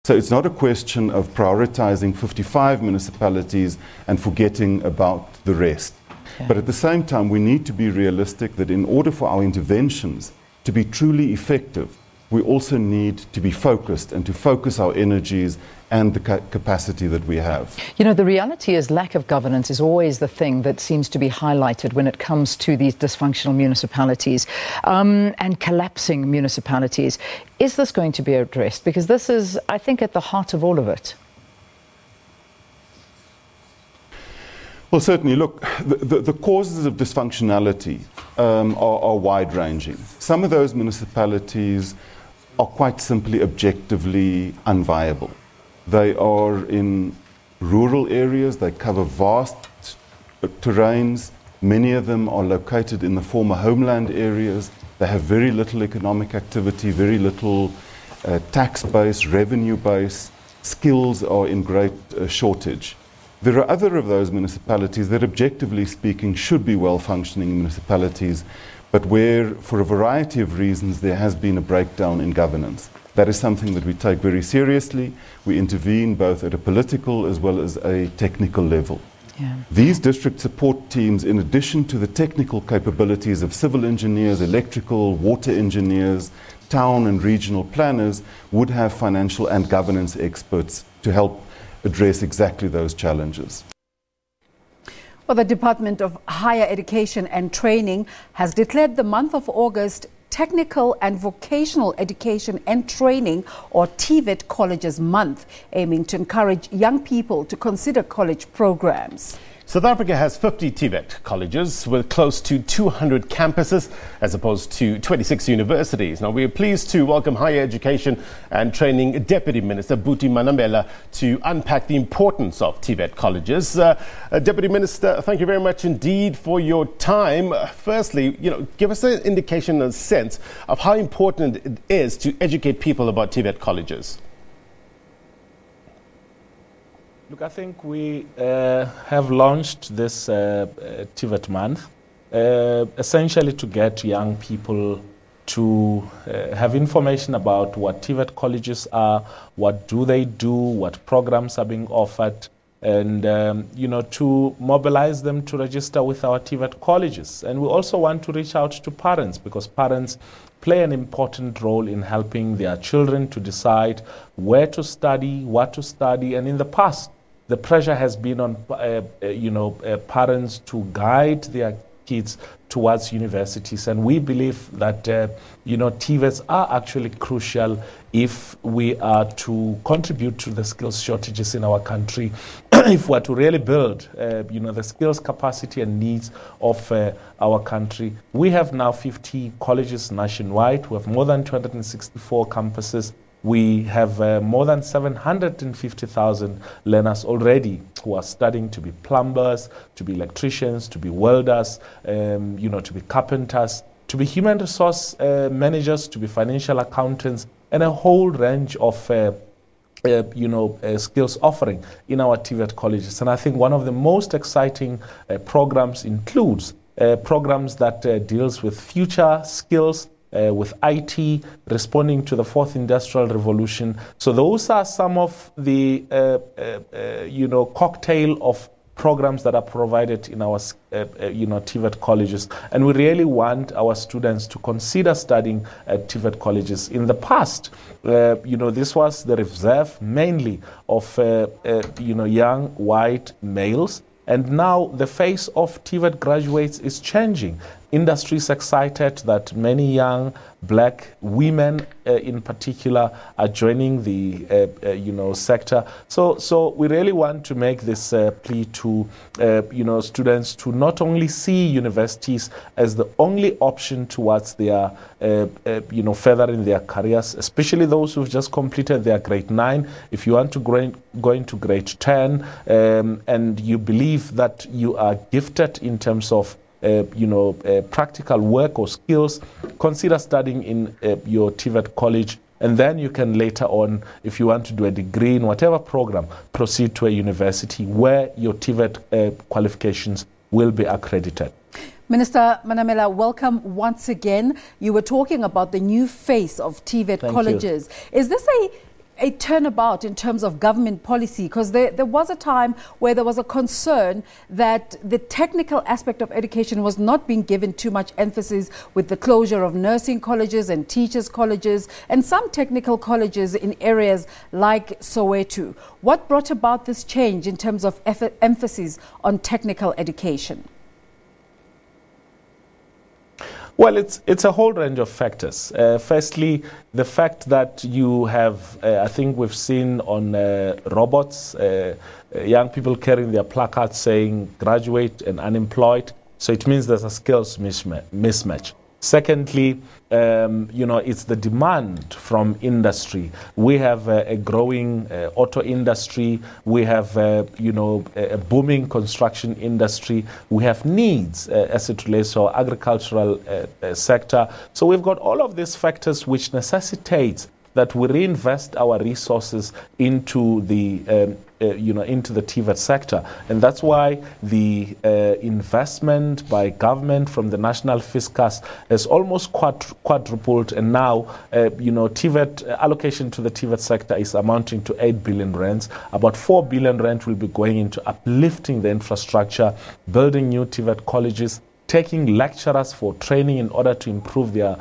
So it's not a question of prioritizing 55 municipalities and forgetting about the rest. Okay. But at the same time, we need to be realistic that in order for our interventions to be truly effective, we also need to be focused and to focus our energies and the capacity that we have. You know, the reality is lack of governance is always the thing that seems to be highlighted when it comes to these dysfunctional municipalities and collapsing municipalities. Is this going to be addressed? Because this is, I think, at the heart of all of it. Well, certainly, look, the causes of dysfunctionality are wide-ranging. Some of those municipalities are quite simply objectively unviable. They are in rural areas, they cover vast terrains, many of them are located in the former homeland areas, they have very little economic activity, very little tax base, revenue base, skills are in great shortage. There are other of those municipalities that, objectively speaking, should be well-functioning municipalities, but where, for a variety of reasons, there has been a breakdown in governance. That is something that we take very seriously. We intervene both at a political as well as a technical level. Yeah. These district support teams, in addition to the technical capabilities of civil engineers, electrical, water engineers, town and regional planners, would have financial and governance experts to help address exactly those challenges. Well, the Department of Higher Education and Training has declared the month of August Technical and Vocational Education and Training, or TVET Colleges Month, aiming to encourage young people to consider college programs. South Africa has 50 TVET colleges with close to 200 campuses as opposed to 26 universities. Now, we are pleased to welcome Higher Education and Training Deputy Minister Buti Manamela to unpack the importance of TVET colleges. Deputy Minister, thank you very much indeed for your time. Firstly, give us an indication, a sense of how important it is to educate people about TVET colleges. Look, I think we have launched this TVET month essentially to get young people to have information about what TVET colleges are, what do they do, what programs are being offered, and to mobilize them to register with our TVET colleges. And we also want to reach out to parents, because parents play an important role in helping their children to decide where to study, what to study. And in the past, the pressure has been on, parents to guide their kids towards universities. And we believe that, TVETs are actually crucial if we are to contribute to the skills shortages in our country, if we're to really build, the skills capacity and needs of our country. We have now 50 colleges nationwide. We have more than 264 campuses. We have more than 750,000 learners already who are studying to be plumbers, to be electricians, to be welders, to be carpenters, to be human resource managers, to be financial accountants, and a whole range of skills offering in our TVET colleges. And I think one of the most exciting programs includes programs that deals with future skills, with IT, responding to the fourth industrial revolution. So those are some of the, cocktail of programs that are provided in our, TVET colleges. And we really want our students to consider studying at TVET colleges. In the past, this was the reserve mainly of, young white males. And now the face of TVET graduates is changing. Industry is excited that many young black women in particular are joining the sector. So we really want to make this plea to students to not only see universities as the only option towards their furthering their careers, especially those who've just completed their grade 9. If you want to go into grade 10 and you believe that you are gifted in terms of practical work or skills, consider studying in your TVET college, and then you can later on, if you want to do a degree in whatever program, proceed to a university where your TVET qualifications will be accredited. Minister Manamela, welcome once again. You were talking about the new face of TVET colleges. Is this a turnabout in terms of government policy? Because there was a time where there was a concern that the technical aspect of education was not being given too much emphasis with the closure of nursing colleges and teachers colleges and some technical colleges in areas like Soweto. What brought about this change in terms of emphasis on technical education? Well, it's a whole range of factors. Firstly, the fact that you have, I think we've seen on robots, young people carrying their placards saying graduate and unemployed. So it means there's a skills mismatch. Secondly, it's the demand from industry. We have a growing auto industry. We have, a booming construction industry. We have needs as it relates to our agricultural sector. So we've got all of these factors which necessitates that we reinvest our resources into the into the TVET sector. And that's why the investment by government from the national fiscus has almost quadrupled. And now, TVET allocation to the TVET sector is amounting to 8 billion rands. About 4 billion rand will be going into uplifting the infrastructure, building new TVET colleges, taking lecturers for training in order to improve their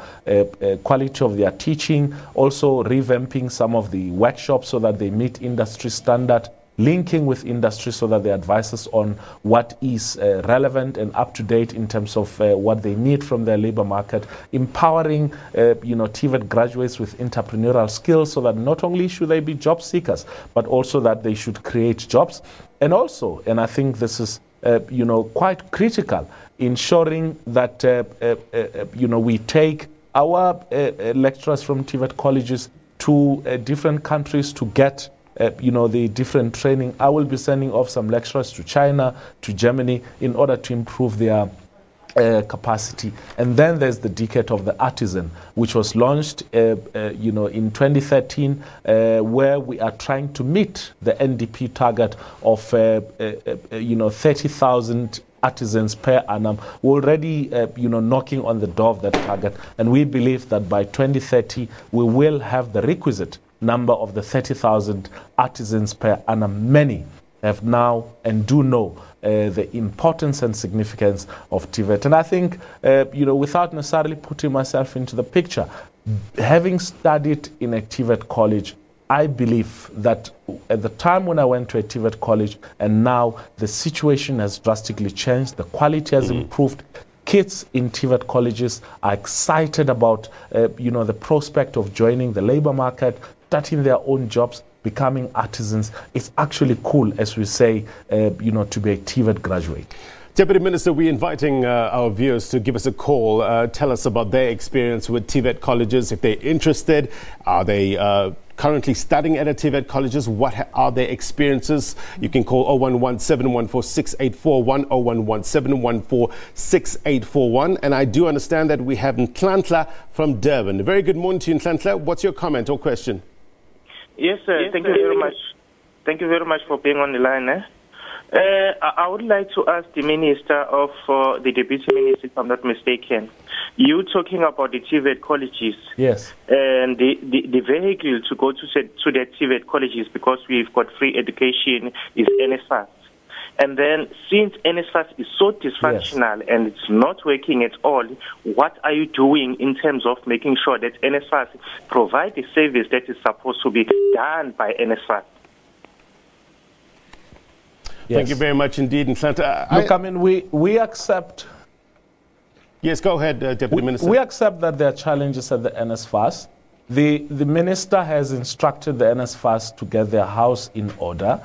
quality of their teaching, also revamping some of the workshops so that they meet industry standard, linking with industry so that they advise us on what is relevant and up to date in terms of what they need from their labor market, empowering TVET graduates with entrepreneurial skills so that not only should they be job seekers, but also that they should create jobs. And also, and I think this is quite critical, ensuring that we take our lecturers from TVET colleges to different countries to get the different training. I will be sending off some lecturers to China, to Germany, in order to improve their capacity. And then there's the decade of the artisan, which was launched in 2013, where we are trying to meet the NDP target of 30,000 artisans per annum. We're already knocking on the door of that target, and we believe that by 2030 we will have the requisite number of the 30,000 artisans per annum. Many have now and do know the importance and significance of TVET. And I think, without necessarily putting myself into the picture, having studied in a TVET college, I believe that at the time when I went to a TVET college and now the situation has drastically changed, the quality has improved. Kids in TVET colleges are excited about, the prospect of joining the labor market, starting their own jobs, becoming artisans. It's actually cool, as we say, to be a TVET graduate. Deputy Minister, we're inviting our viewers to give us a call, tell us about their experience with TVET colleges, if they're interested. Are they currently studying at a TVET colleges? What are their experiences? You can call 011-714-6841, 011-714-6841. And I do understand that we have Nhlanhla from Durban. A very good morning to you, Nhlanhla. What's your comment or question? Yes, sir. Thank you very much. Thank you very much for being on the line. I would like to ask the Minister of the Deputy Minister, if I'm not mistaken. You talking about the TVET colleges. Yes. And the vehicle to go to the TVET colleges, because we've got free education, is NSFAS. And then since NSFAS is so dysfunctional and it's not working at all, what are you doing in terms of making sure that NSFAS provide the service that is supposed to be done by NSFAS? Yes. Thank you very much indeed, Nhlanhla. Look, we accept... Yes, go ahead, Deputy Minister. We accept that there are challenges at the NSFAS. The Minister has instructed the NSFAS to get their house in order.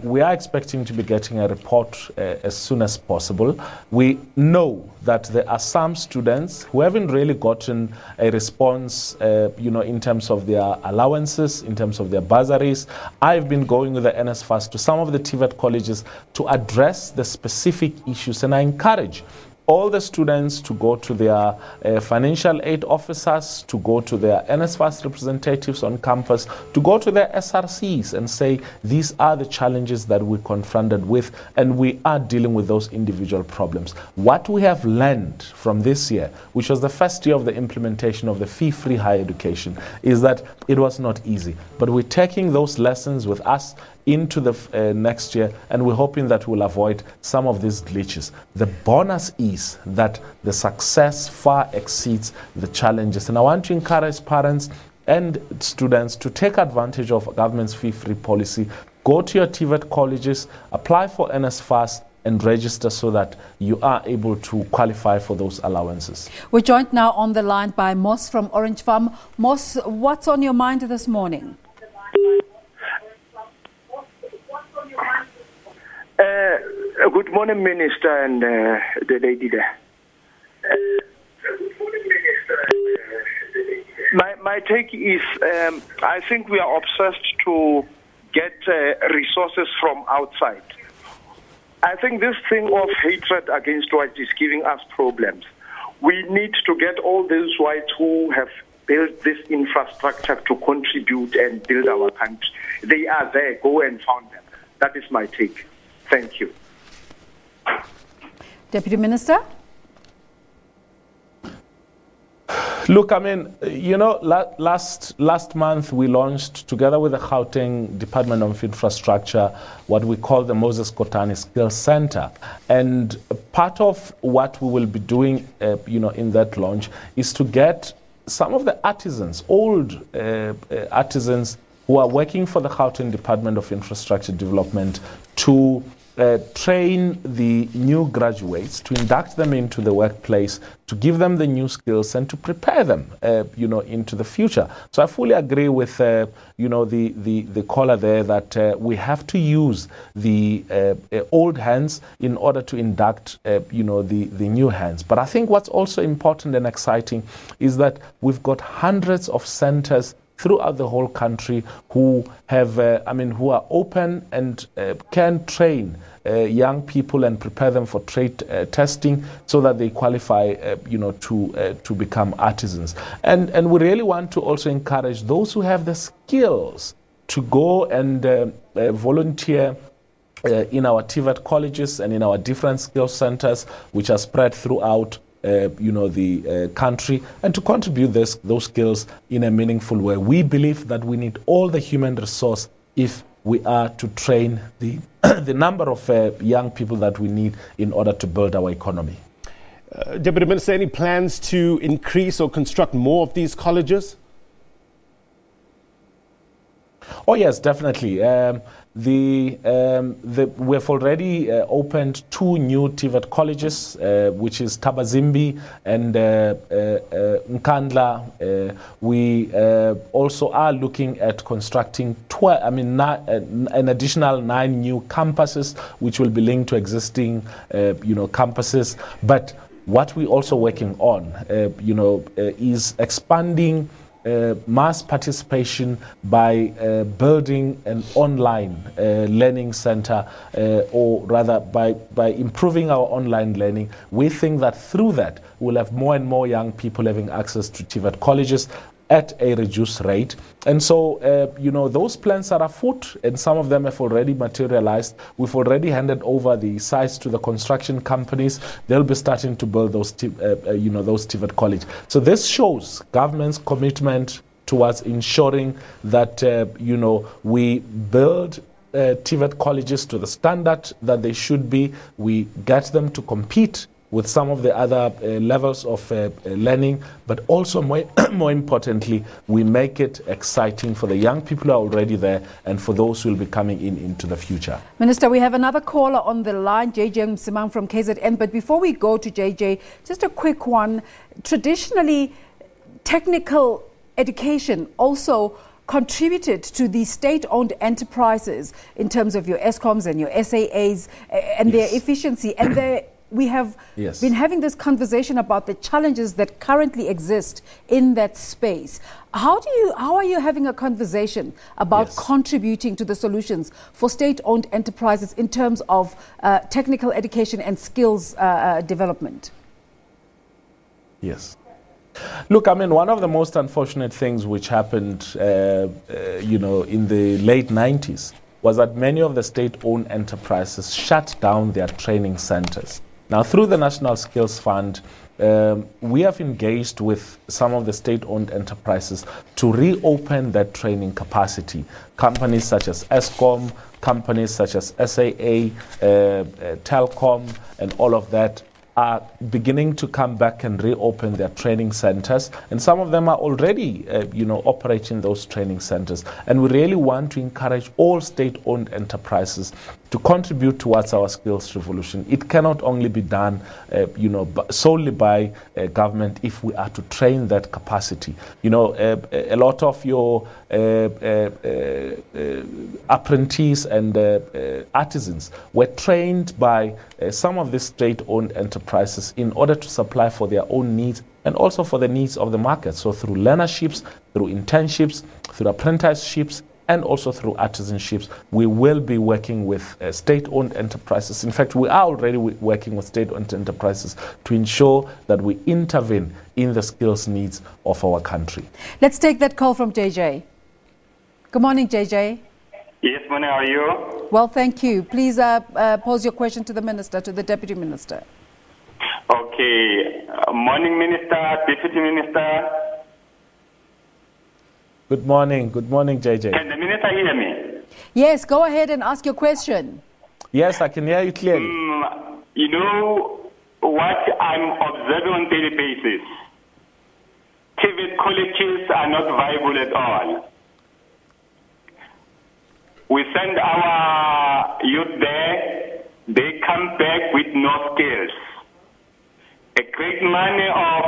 We are expecting to be getting a report as soon as possible. We know that there are some students who haven't really gotten a response, in terms of their allowances, in terms of their bursaries. I've been going with the NSFAS to some of the TVET colleges to address the specific issues, and I encourage all the students to go to their financial aid officers, to go to their NSFAS representatives on campus, to go to their SRCs and say, these are the challenges that we're confronted with, and we are dealing with those individual problems. What we have learned from this year, which was the first year of the implementation of the fee-free higher education, is that it was not easy. But we're taking those lessons with us into the next year, and we're hoping that we'll avoid some of these glitches. The bonus is that the success far exceeds the challenges. And I want to encourage parents and students to take advantage of government's fee-free policy. Go to your TVET colleges, apply for NSFAS, and register so that you are able to qualify for those allowances. We're joined now on the line by Moss from Orange Farm. Moss, what's on your mind this morning? Good morning, Minister, and the lady there. My take is, I think we are obsessed to get resources from outside. I think this thing of hatred against whites is giving us problems. We need to get all those whites who have built this infrastructure to contribute and build our country. They are there. Go and find them. That is my take. Thank you. Deputy Minister? Look, I mean, you know, last month we launched, together with the Gauteng Department of Infrastructure, what we call the Moses Kotane Skills Center. And part of what we will be doing, you know, in that launch is to get some of the artisans, old artisans who are working for the Gauteng Department of Infrastructure Development to train the new graduates, to induct them into the workplace, to give them the new skills and to prepare them, you know, into the future. So I fully agree with, you know, the caller there that we have to use the old hands in order to induct, you know, the new hands. But I think what's also important and exciting is that we've got hundreds of centers throughout the whole country who have, who are open and can train young people and prepare them for trade testing so that they qualify, to become artisans. And we really want to also encourage those who have the skills to go and volunteer in our TVET colleges and in our different skill centers, which are spread throughout the country, and to contribute those skills in a meaningful way. We believe that we need all the human resource if we are to train the number of young people that we need in order to build our economy. Deputy Minister, any plans to increase or construct more of these colleges? Oh yes, definitely. We've already opened 2 new TVET colleges, which is Tabazimbi and Nkandla. We also are looking at constructing an additional 9 new campuses, which will be linked to existing, campuses. But what we're also working on, is expanding mass participation by building an online learning center, or rather by improving our online learning. We think that through that we'll have more and more young people having access to TVET colleges at a reduced rate. And so, those plans are afoot, and some of them have already materialized. We've already handed over the sites to the construction companies. They'll be starting to build those TVET colleges. So this shows government's commitment towards ensuring that, we build TVET colleges to the standard that they should be. We get them to compete with some of the other levels of learning, but also more importantly, we make it exciting for the young people who are already there and for those who will be coming into the future. Minister, we have another caller on the line, JJ Msimang from KZN, but before we go to JJ, just a quick one. Traditionally, technical education also contributed to the state-owned enterprises in terms of your ESCOMs and your SAAs and their efficiency, and we have been having this conversation about the challenges that currently exist in that space. How are you having a conversation about contributing to the solutions for state-owned enterprises in terms of technical education and skills development? Yes. Look, I mean, one of the most unfortunate things which happened, you know, in the late 90s was that many of the state-owned enterprises shut down their training centers. Now, through the National Skills Fund, we have engaged with some of the state-owned enterprises to reopen that training capacity. Companies such as Eskom, companies such as SAA, Telkom, and all of that are beginning to come back and reopen their training centers, and some of them are already, you know, operating those training centers. And we really want to encourage all state-owned enterprises to contribute towards our skills revolution. It cannot only be done, you know, solely by government if we are to train that capacity. You know, a lot of your apprentices and artisans were trained by some of these state-owned enterprises in order to supply for their own needs and also for the needs of the market. So through learnerships, through internships, through apprenticeships, and also through artisanships, we will be working with state-owned enterprises. In fact, we are already working with state-owned enterprises to ensure that we intervene in the skills needs of our country. Let's take that call from JJ. Good morning, JJ. Yes, morning, how are you? Well, thank you. Please pose your question to the Minister, to the Deputy Minister. Okay. Morning, Minister, Deputy Minister. Good morning, JJ. Can the Minister hear me? Yes, go ahead and ask your question. Yes, I can hear you clearly. You know what I'm observing on a daily basis? TVET colleges are not viable at all. We send our youth there, they come back with no skills. A great money of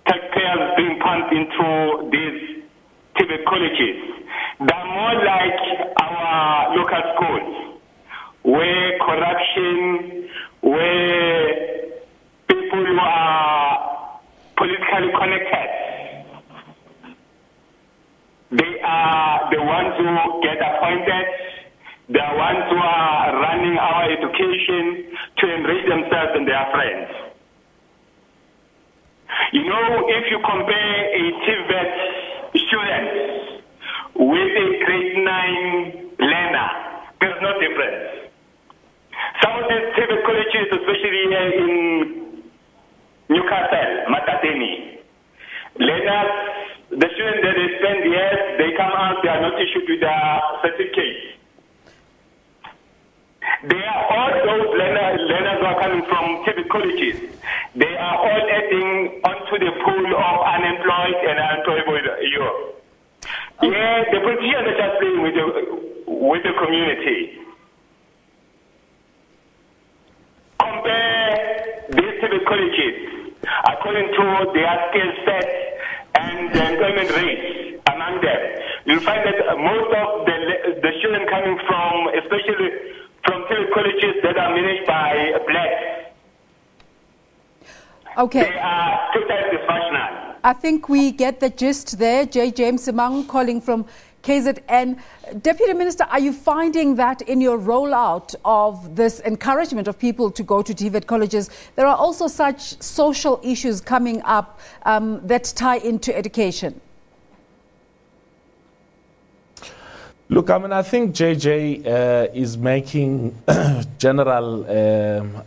taxpayers being pumped into these TVET colleges. They're more like our local schools, where corruption, where people who are politically connected, they are the ones who get appointed, they are ones who are running our education to enrich themselves and their friends. You know, if you compare a TVET student with a grade 9 learner, there's no difference. Some of these TVET colleges, especially here in Newcastle, Matateni, learners, the students that they spend years, they come out, they are not issued with a certificate. They are all those learners who are coming from TVET colleges. They are all adding onto the pool of unemployed and unemployable youth. Yeah, the politicians are just playing with the community. Compare these TVET colleges according to their skill set and the employment rates among them. You'll find that most of the students coming from, especially from TVET colleges that are managed by blacks, okay, they are totally dysfunctional. I think we get the gist there. J. James Simang calling from KZN. Deputy Minister, are you finding that in your rollout of this encouragement of people to go to TVET colleges, there are also such social issues coming up that tie into education? Look, I mean, I think JJ is making general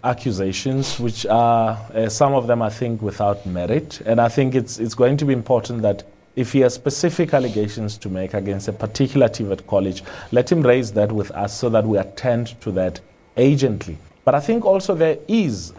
accusations, which are, some of them, I think, without merit. And I think it's going to be important that if he has specific allegations to make against a particular TVET college, let him raise that with us so that we attend to that urgently. But I think also there is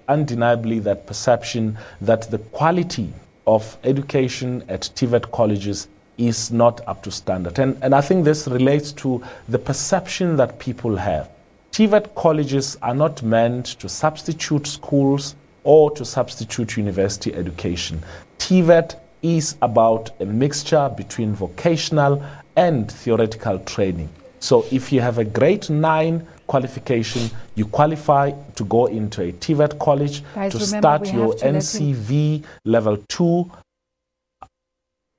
undeniably that perception that the quality of education at TVET colleges is not up to standard. And I think this relates to the perception that people have. TVET colleges are not meant to substitute schools or to substitute university education. TVET is about a mixture between vocational and theoretical training. So if you have a grade 9 qualification, you qualify to go into a TVET college. Guys, to remember, start your NCV level 2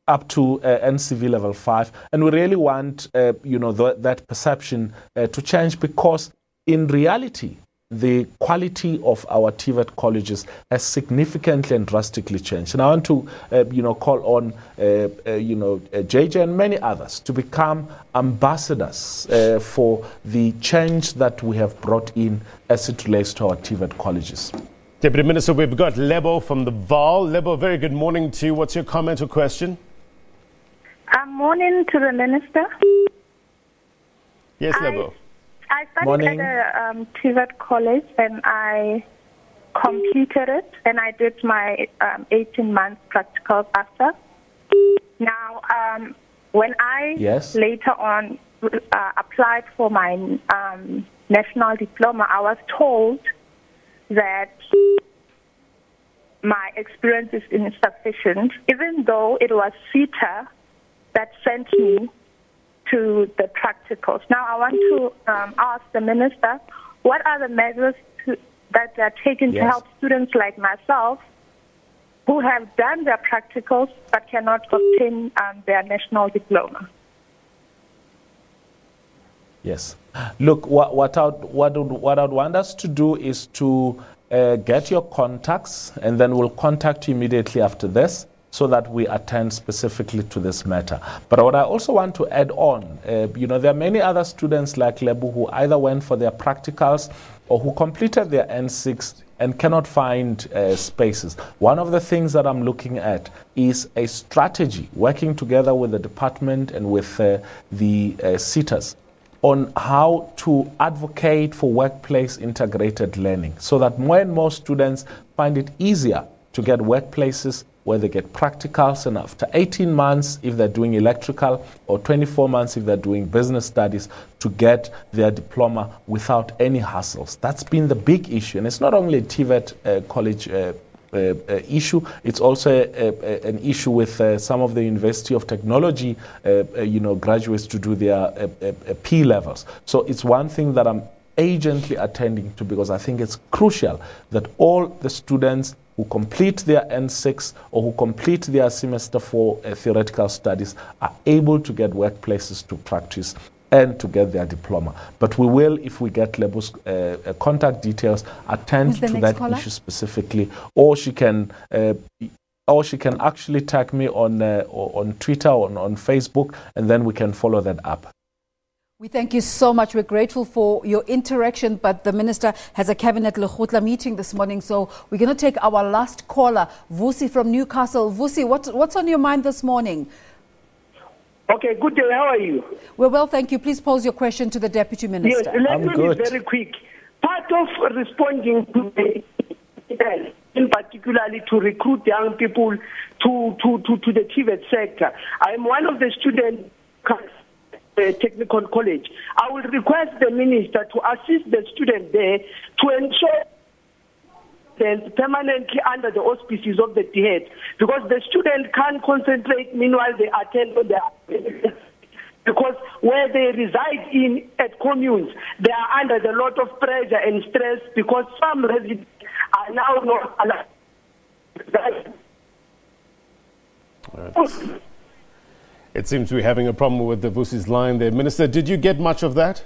up to NCV level 5, and we really want you know, that perception to change, because in reality the quality of our TVET colleges has significantly and drastically changed. And I want to, call on, JJ and many others to become ambassadors for the change that we have brought in as it relates to our TVET colleges. Deputy Minister, we've got Lebo from the Vaal. Lebo, very good morning to you. What's your comment or question? Morning to the Minister. Yes, Lebo. I studied at a TVET college and I completed it and I did my 18-month practicals after. Now, when I later on applied for my national diploma, I was told that my experience is insufficient, even though it was CETA that sent me to the practicals. Now, I want to ask the Minister, what are the measures that are taken to help students like myself who have done their practicals but cannot obtain their national diploma? Yes. Look, what I'd want us to do is to get your contacts, and then we'll contact you immediately after this, so that we attend specifically to this matter. But what I also want to add on, there are many other students like Lebu who either went for their practicals or who completed their N6 and cannot find spaces. One of the things that I'm looking at is a strategy, working together with the department and with the SETAs, on how to advocate for workplace integrated learning so that more and more students find it easier to get workplaces where they get practicals, and after 18 months, if they're doing electrical, or 24 months if they're doing business studies, to get their diploma without any hassles. That's been the big issue. And it's not only a TVET college issue, it's also an issue with some of the University of Technology graduates to do their P levels. So it's one thing that I'm urgently attending to, because I think it's crucial that all the students who complete their N6 or who complete their semester 4 theoretical studies are able to get workplaces to practice and to get their diploma. But we will, if we get Lebu's contact details, attend to that issue specifically, or she can actually tag me on Twitter or on Facebook, and then we can follow that up. We thank you so much. We're grateful for your interaction, but the Minister has a Cabinet Lekgotla meeting this morning, so we're going to take our last caller, Vusi from Newcastle. Vusi, what's on your mind this morning? Okay, good day. How are you? We're well, thank you. Please pose your question to the Deputy Minister. Yes, let me be very quick. Part of responding to the in particularly to recruit young people to the TVET sector. I'm one of the students technical college. I will request the minister to assist the student there to ensure that permanently under the auspices of the TVET, because the student can't concentrate meanwhile they attend on their because where they reside in at communes, they are under a lot of pressure and stress because some residents are now not allowed. It seems we're having a problem with the Vusi's line there. Minister, did you get much of that?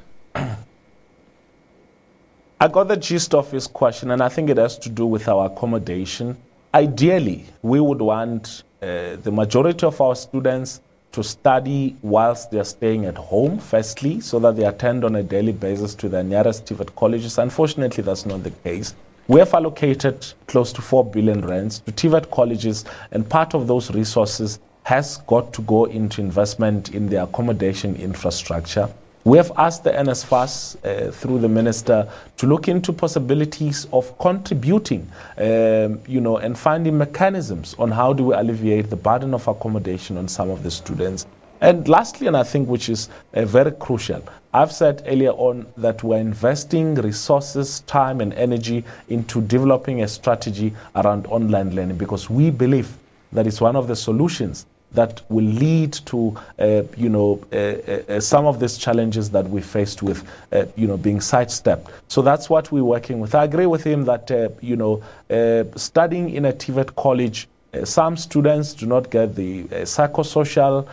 I got the gist of his question, and I think it has to do with our accommodation. Ideally, we would want the majority of our students to study whilst they're staying at home, firstly, so that they attend on a daily basis to their nearest TVET colleges. Unfortunately, that's not the case. We have allocated close to 4 billion rands to TVET colleges, and part of those resources has got to go into investment in the accommodation infrastructure. We have asked the NSFAS through the minister to look into possibilities of contributing, and finding mechanisms on how do we alleviate the burden of accommodation on some of the students. And lastly, and I think which is very crucial, I've said earlier on that we're investing resources, time and energy into developing a strategy around online learning, because we believe that it's one of the solutions that will lead to, some of these challenges that we faced with, being sidestepped. So that's what we're working with. I agree with him that, studying in a TVET college, some students do not get the psychosocial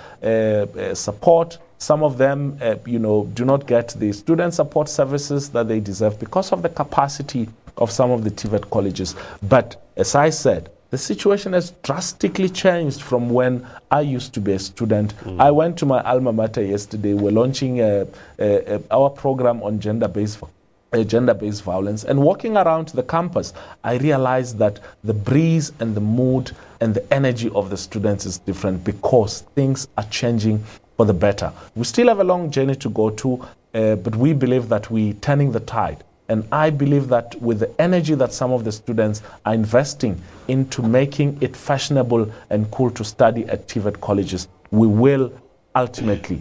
support. Some of them, do not get the student support services that they deserve because of the capacity of some of the TVET colleges. But as I said, the situation has drastically changed from when I used to be a student. I went to my alma mater yesterday. We're launching our program on gender-based violence, and walking around the campus, I realized that the breeze and the mood and the energy of the students is different because things are changing for the better. We still have a long journey to go to, but we believe that we're turning the tide. And I believe that with the energy that some of the students are investing into making it fashionable and cool to study at TVET colleges, we will ultimately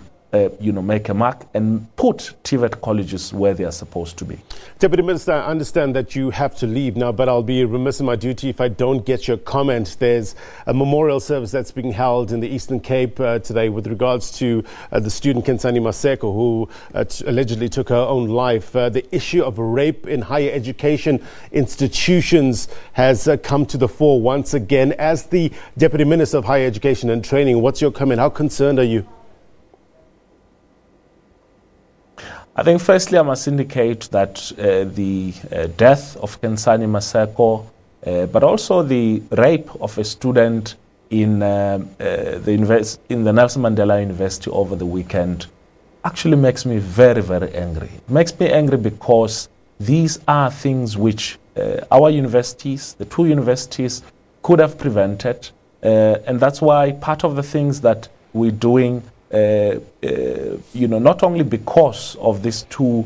make a mark and put TVET colleges where they are supposed to be. Deputy Minister, I understand that you have to leave now, but I'll be remiss in my duty if I don't get your comment. There's a memorial service that's being held in the Eastern Cape today with regards to the student Kensani Maseko, who allegedly took her own life. The issue of rape in higher education institutions has come to the fore once again. As the Deputy Minister of Higher Education and Training, what's your comment? How concerned are you? I think firstly I must indicate that the death of Kensani Maseko, but also the rape of a student in the Nelson Mandela University over the weekend actually makes me very, very angry. It makes me angry because these are things which our universities, the two universities, could have prevented. And that's why part of the things that we're doing not only because of these two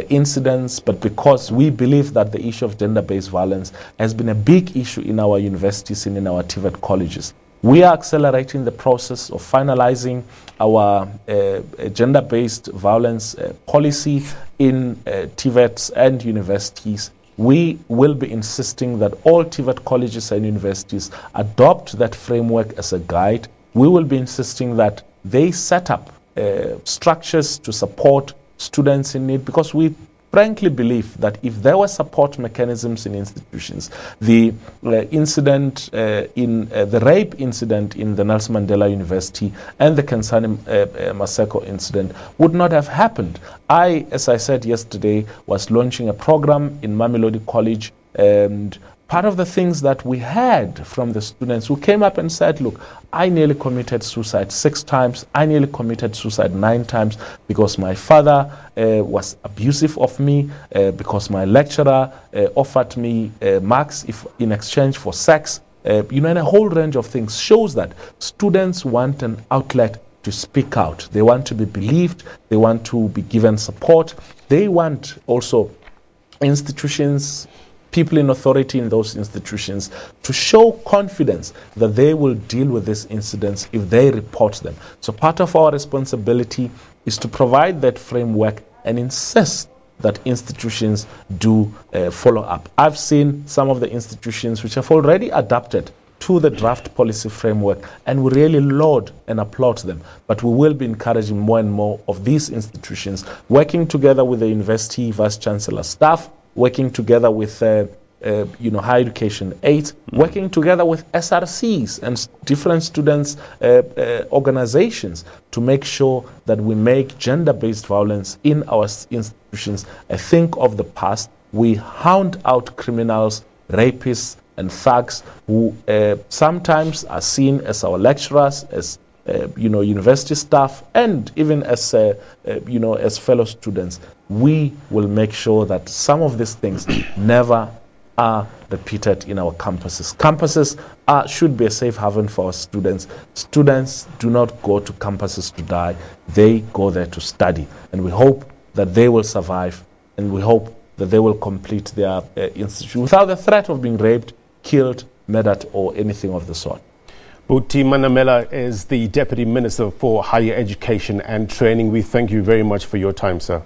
incidents, but because we believe that the issue of gender-based violence has been a big issue in our universities and in our TVET colleges. We are accelerating the process of finalizing our gender-based violence policy in TVETs and universities. We will be insisting that all TVET colleges and universities adopt that framework as a guide. We will be insisting that they set up structures to support students in need, because we frankly believe that if there were support mechanisms in institutions, the incident the rape incident in the Nelson Mandela University and the Kensani Maseko incident would not have happened. As I said yesterday, was launching a program in Mamelodi College, and part of the things that we had from the students who came up and said, look, I nearly committed suicide 6 times. I nearly committed suicide 9 times because my father was abusive of me, because my lecturer offered me marks in exchange for sex, and a whole range of things. Shows that students want an outlet to speak out. They want to be believed. They want to be given support. They want also institutions, people in authority in those institutions, to show confidence that they will deal with these incidents if they report them. So part of our responsibility is to provide that framework and insist that institutions do follow up. I've seen some of the institutions which have already adapted to the draft policy framework, and we really laud and applaud them. But we will be encouraging more and more of these institutions, working together with the university vice-chancellor staff, working together with higher education aides, working together with SRCs and different students' organizations to make sure that we make gender-based violence in our institutions a thing of the past. We hound out criminals, rapists, and thugs who sometimes are seen as our lecturers, as university staff, and even as as fellow students. We will make sure that some of these things never are repeated in our campuses. Campuses should be a safe haven for our students. Students do not go to campuses to die. They go there to study. And we hope that they will survive, and we hope that they will complete their institution without the threat of being raped, killed, murdered, or anything of the sort. Buti Manamela is the Deputy Minister for Higher Education and Training. We thank you very much for your time, sir.